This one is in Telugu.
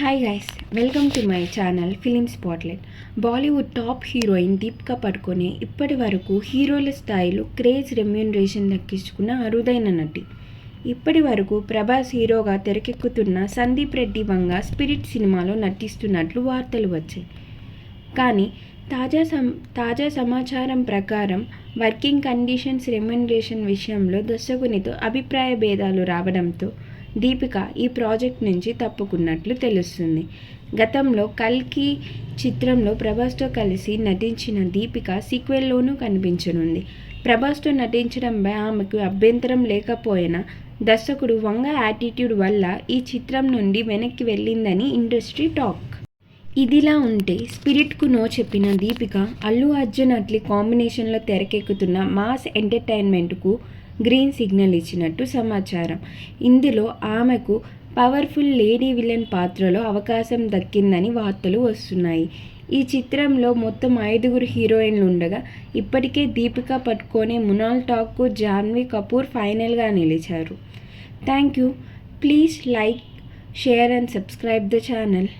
Hi guys, welcome to my channel Film Spotlight. Bollywood top heroine Deepika Padukone ఇప్పటి వరకు హీరోల స్థాయిలో క్రేజ్ రెమ్యూనరేషన్ దక్కించుకున్న అరుదైన నటి. ఇప్పటి వరకు ప్రభాస్ హీరోగా తెరకెక్కుతున్న సందీప్ రెడ్డి వంగ స్పిరిట్ సినిమాలో నటిస్తున్నట్లు వార్తలు వచ్చాయి. కానీ తాజా సమాచారం ప్రకారం వర్కింగ్ కండిషన్స్ రెమ్యూనరేషన్ విషయంలో దర్శకునితో అభిప్రాయ భేదాలు రావడంతో దీపిక ఈ ప్రాజెక్ట్ నుంచి తప్పుకున్నట్లు తెలుస్తుంది. గతంలో కల్కి చిత్రంలో ప్రభాస్తో కలిసి నటించిన దీపిక సీక్వెల్లోనూ కనిపించనుంది. ప్రభాస్తో నటించడంపై ఆమెకు అభ్యంతరం లేకపోయినా దర్శకుడు వంగ యాటిట్యూడ్ వల్ల ఈ చిత్రం నుండి వెనక్కి వెళ్ళిందని ఇండస్ట్రీ టాక్. ఇదిలా ఉంటే స్పిరిట్కు నో చెప్పిన దీపిక అల్లు అర్జున్ అట్లీ కాంబినేషన్లో తెరకెక్కుతున్న మాస్ ఎంటర్టైన్మెంట్కు గ్రీన్ సిగ్నల్ ఇచ్చినట్టు సమాచారం. ఇందులో ఆమెకు పవర్ఫుల్ లేడీ విలన్ పాత్రలో అవకాశం దక్కిందని వార్తలు వస్తున్నాయి. ఈ చిత్రంలో మొత్తం 5 హీరోయిన్లు ఉండగా ఇప్పటికే దీపికా పడుకొనే, మృణాల్ ఠాకూర్, జాన్వీ కపూర్ ఫైనల్గా నిలిచారు. Thank you. Please like, share and subscribe the channel.